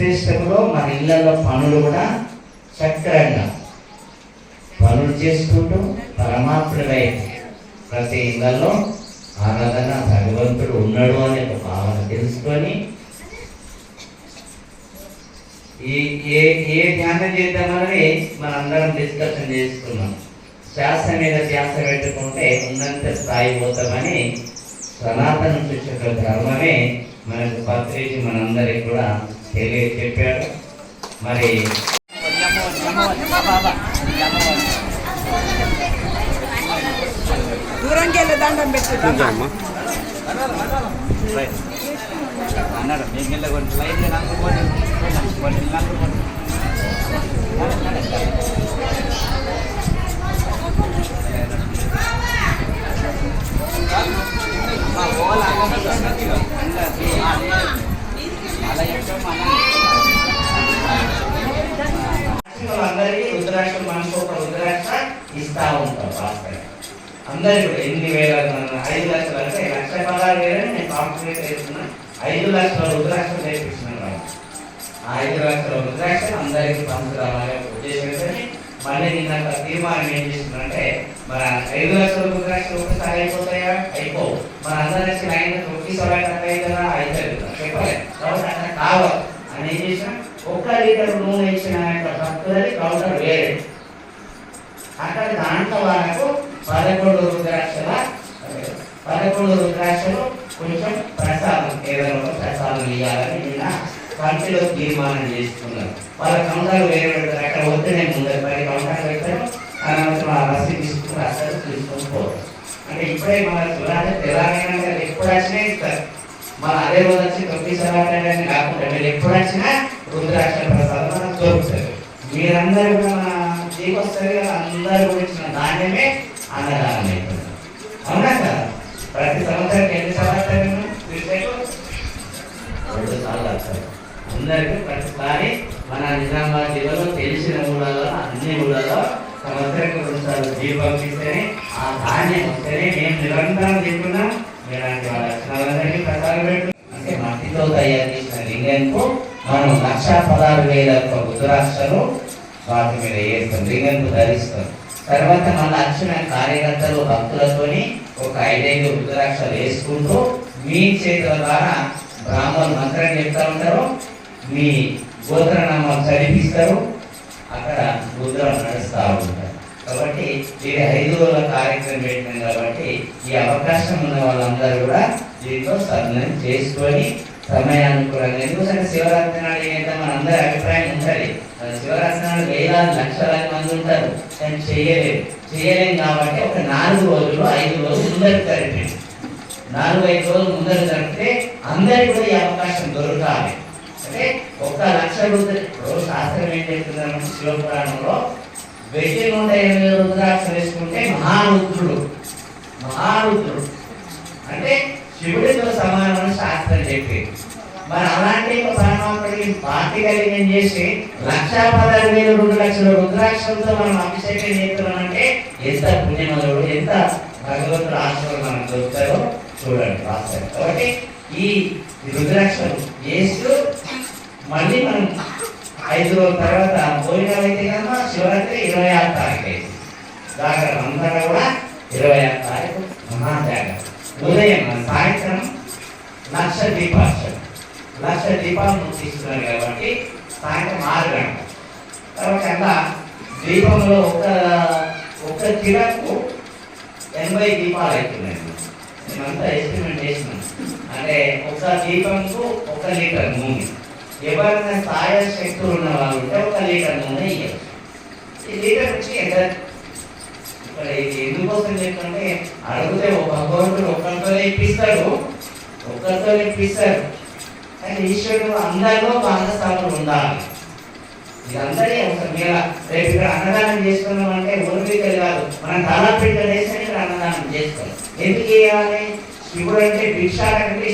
విశ్లేషణలో మన ఇళ్లలో పనులు కూడా చక్రంగా పనులు చేసుకుంటూ పరమాత్ముడై ప్రతి ఇళ్లలో ఆరాధన భగవంతుడు ఉన్నాడు అనే ఒక భావన తెలుసుకొని ఏ ధ్యానం చేద్దామని మనందరం డిస్కషన్ చేసుకున్నాం. శ్వాస మీద ధ్యాస పెట్టుకుంటే ఉన్నంత స్థాయి పోతామని సనాతన శిక్షక ధర్మమే మనకు పత్రిక మనందరికి కూడా చెప్పాడు. మరి దూరంకి వెళ్ళి దండం పెట్టుకుంటాం అన్నాడు మీకు కొంచెం లైట్ నమ్ముకోండి కొంచెం నమ్ముకోండి. అందరికీ రుద్రాక్ష మనకు ఒక రుద్రాక్ష ఇస్తా ఉంటాం. అందరికి కూడా 8,000 5 లక్షలు అంటే 1,16,000 నేను కాంపిటేట్ చేస్తున్నా. 5 లక్షల రుద్రాక్షలు నేర్పిస్తున్నాను. ఆ 5 లక్షల రుద్రాక్షలు అందరికీ పంచుదామనే ఉద్దేశంతో మళ్ళీ నిన్న తీర్మానం ఏం చేస్తున్నారంటే మన 5 లక్షల రుద్రాక్షలు ఒకసారి అయిపోతాయా? అయిపోవు. మన అందరికి లైన్ ఒకేసారి అవుతుందా? అవుతుంది చెప్పాలి. కాబట్టి అక్కడ కావాలి అని ఏం చేసినా 1 లీటర్ నూనె ఇచ్చిన భక్తులది కౌంటర్ వేరే. అక్కడ దాంట్లో వాళ్ళకు 11 రుద్రాక్షలు కొంచెం ప్రసాదం ఏదైనా ప్రసాదం ఇవ్వాలని నిన్న కమిటీలో తీర్మానం చేసుకున్నారు. వాళ్ళ కౌంటర్లు వేరే పెడతారు. అక్కడ వద్దు నేను ముందు 10 కౌంటర్లు పెడతారు. ఆ రసీ తీసుకుని అసలు తీసుకొని పోతారు. అంటే ఇప్పుడే మన చూడాలి తెలంగాణ ఎప్పుడు వచ్చినా ఇస్తారు. మన అదే రోజు వచ్చి 9 సవాళ్ళని కాకుండా మీరు ఎప్పుడు వచ్చినా రుద్రాక్ష ప్రసాదం మనకు దొరుకుతుంది. మీరందరూ కూడా మన దీపొస్తారు కదా, అందరూ కూడా ఇచ్చిన ధాన్యమే అన్నదానం అవుతుంది. అవునా కదా? ప్రతి సంవత్సరం ఎన్ని సంవత్సరాలు 2 సార్లు వస్తారు. అందరికీ ప్రతిసారి మన నిజామాబాద్ జిల్లాలో తెలిసిన ఊళ్ళలో అన్ని ఊళ్ళలో సంవత్సరానికి 2 సార్లు దీపం ఇస్తేనే ఆ ధాన్యం వస్తేనే మేము నిరంతరం తింటున్నాం. ఇలాంటి వాళ్ళ లక్షణాలందరికీ ప్రసారం పెట్టు అంటే మట్టితో తయారు చేసిన లింగంకు మనం 1,16,000 రుద్రాక్షలు వాటి మీద వేస్తాం, లింగంకు ధరిస్తాం. తర్వాత మన అర్చన కార్యకర్తలు భక్తులతోని ఒక 5 రుద్రాక్షలు వేసుకుంటూ మీ చేతుల ద్వారా బ్రాహ్మణులు మంత్రం చెప్తా ఉంటారు. మీ గోత్రనామాలు చదివిస్తారు. అక్కడ రుద్రం నడుస్తూ ఉంటారు. కాబట్టి ఇది 5 రోజుల కార్యక్రమం పెట్టినాం. కాబట్టి ఈ అవకాశం ఉన్న వాళ్ళందరూ కూడా దీంట్లో సన్నం చేసుకొని సమయానుకూలంగా, ఎందుకంటే శివరాత్రి నాడు ఏంటంటే మన అందరి అభిప్రాయం ఉంటుంది. శివరాత్రి నాడు వేలాది లక్షలాది మంది ఉంటారు, కానీ చేయలేం కాబట్టి ఒక 4 రోజులు 5 రోజులు ముందరు జరిపి 4-5 రోజులు ముందరు జరిపితే అందరికీ కూడా ఈ అవకాశం దొరకాలి. అంటే 1,00,000 రూపాయలు శాస్త్రం ఏం చెప్తున్నారు శివపురాణంలో 1,180 రుద్రాక్షలు వేసుకుంటే మహారుద్రుడు అంటే శివుడితో సమానమైన శాస్త్రం చెప్పేది. మరి అలాంటి పరమాత్ముడికి పార్టీకలింగం చేసి 1,16,000 2,00,000 రుద్రాక్షలతో మనం అభిషేకం చేస్తున్నామంటే ఎంత పుణ్యమలుడు, ఎంత భగవంతుడు ఆశీర్వాదం మనకు దొరుకుతారో చూడండి రాస్తారు. కాబట్టి ఈ రుద్రాక్షలు వేస్తూ మళ్ళీ మనం 5 రోజుల తర్వాత భోజనాలు అయితే కనుక శివరాత్రి 26 తారీఖు అయింది. జాగ్రత్త అంతా కూడా 26 తారీఖు మహాజాగ్రత్త. ఉదయం సాయంత్రం 1,00,000 దీపాలు 1,00,000 దీపాలు తీసుకున్నారు కాబట్టి సాయంత్రం 6 గంటలు. తర్వాత అలా దీపంలో ఒక కిలకు 80 దీపాలు అవుతున్నాయి. మేమంతా ఎస్టిమేట్ చేసినాం. అంటే ఒక దీపంకు 1 లీటర్ నూనె. ఎవరైనా సాయ శక్తులు ఉన్న వాళ్ళు ఉంటే 1 లీటర్ నూనె ఇవ్వాలి. ఈ లీటర్ వచ్చి ఎంత ఇక్కడ ఇది ఎందుకోసం చెప్తుంటే అడిగితే ఒక భగవంతుడు ఒక్కరితో ఇప్పిస్తాడు. కానీ ఈశ్వరుడు అందరిలో భాగస్వాములు ఉండాలి. ఇది అందరి అవసరం. మీరు రేపు ఇక్కడ అన్నదానం చేసుకున్నామంటే ఊరికి కాదు, మనం దాదాపు వేసి ఇక్కడ అన్నదానం చేసుకోవాలి. ఎందుకు చేయాలి? శివుడు అంటే భిక్షాలంటే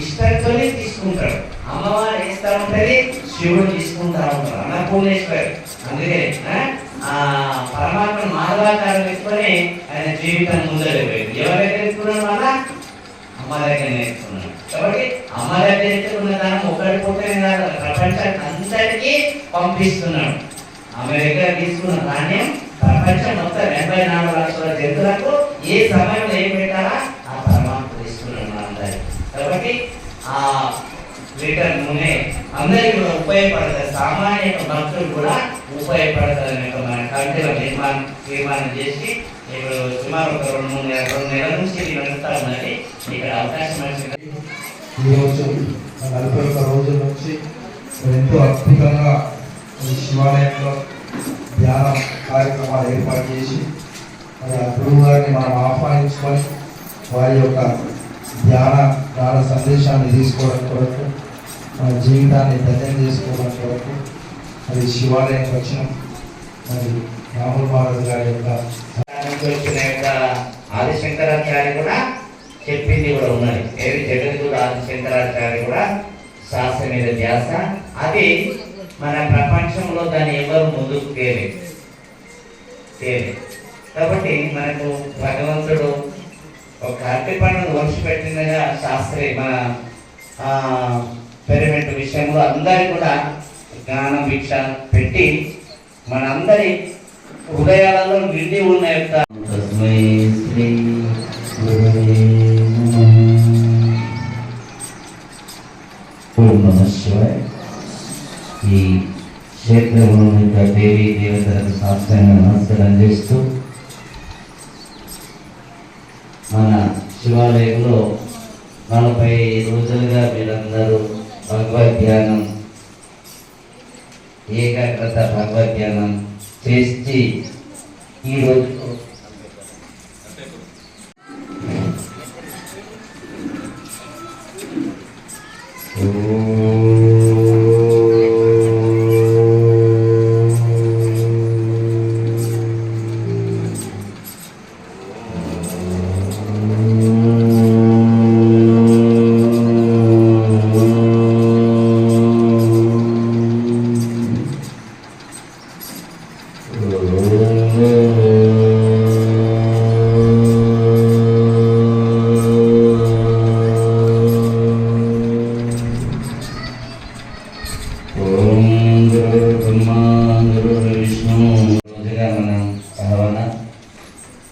ఇష్టంతోనే తీసుకుంటాడు. అమ్మవారు వేస్తూ ఉంటుంది, శివుడు తీసుకుంటా ఉంటాడు. అన్నపూర్ణేశ్వరు. అందుకే ఆ పరమాత్మ మాధవాకారం వేసుకొని ఆయన జీవితం ముందరే పోయింది. ఎవరైతే తీసుకున్నాడు వల్ల అమ్మ దగ్గర నేర్చుకున్నాడు. కాబట్టి అమ్మ దగ్గర నేర్చుకున్న దానం ఒకటి పుట్టిన కాదు, ప్రపంచానికి అందరికీ పంపిస్తున్నాడు. ఆమె దగ్గర తీసుకున్న ధాన్యం ప్రపంచం మొత్తం 84 లక్షల జంతువులకు ఏ సమయంలో ఏం పెట్టాలా ఆ పరమాత్మ తీసుకున్నాడు అందరికి. కాబట్టి ఆ లీటర్ నూనె అందరికీ కూడా ఉపయోగపడుతుంది, సామాన్య భక్తులు కూడా ఉపయోగపడుతుంది. మన కమిటీలో తీర్మానం చేసి ఇప్పుడు సుమారు ఒక 2 నెలల నుంచి నడుస్తా ఉన్నది. ఇక్కడ అవకాశం వచ్చింది. ఈరోజు 41 రోజుల నుంచి ఎంతో అద్భుతంగా ఈ శివాలయంలో ధ్యాన కార్యక్రమాలు ఏర్పాటు చేసి మరి ఆ గురువు గారిని మనం ఆహ్వానించుకొని వారి యొక్క ధ్యాన సందేశాన్ని తీసుకోవడం కొరకు మన జీవితాన్ని ధన్యం చేసుకోవడం కొరకు మరి శివాలయానికి వచ్చిన మరి రాముల మహారాజు గారి యొక్క వచ్చిన యొక్క ఆదిశంకరాచార్య కూడా చెప్పింది కూడా ఉన్నది. ఏది జగద్గురు ఆదిశంకరాచార్య కూడా శాస్త్రం మీద ధ్యాస. అది మన ప్రపంచంలో దాన్ని ఎవరు ముందుకు తేలేదు. కాబట్టి మనకు భగవంతుడు ఒక అరటి పండును వంశి పెట్టినగా శాస్త్రీయ మన పెరిమెంట్ విషయంలో అందరి కూడా జ్ఞాన భిక్ష పెట్టి మనందరి హృదయాలలో నిండి ఉన్న యొక్క ఈ క్షేత్రంలో యొక్క దేవీ దేవతలకు శాస్త్రంగా నమస్కారం చేస్తూ మన శివాలయంలో 40 రోజులుగా మీరందరూ భగవద్ ధ్యానం ఏకాగ్రత భగవద్ ధ్యానం చేసి ఈరోజు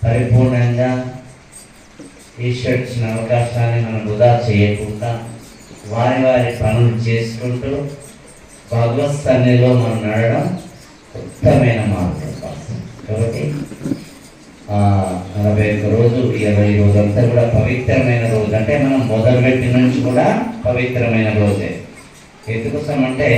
పరిపూర్ణంగా ఈశ్వరుడు ఇచ్చిన అవకాశాన్ని మనం వృధా చేయకుండా వారి పనులు చేసుకుంటూ భగవత్ సన్నిధిలో మనం నడవడం ఉత్తమైన మార్గం. కాబట్టి 41 రోజు 20 రోజు అంతా కూడా పవిత్రమైన రోజు. అంటే మనం మొదలుపెట్టిన నుంచి కూడా పవిత్రమైన రోజే. ఎందుకోసం అంటే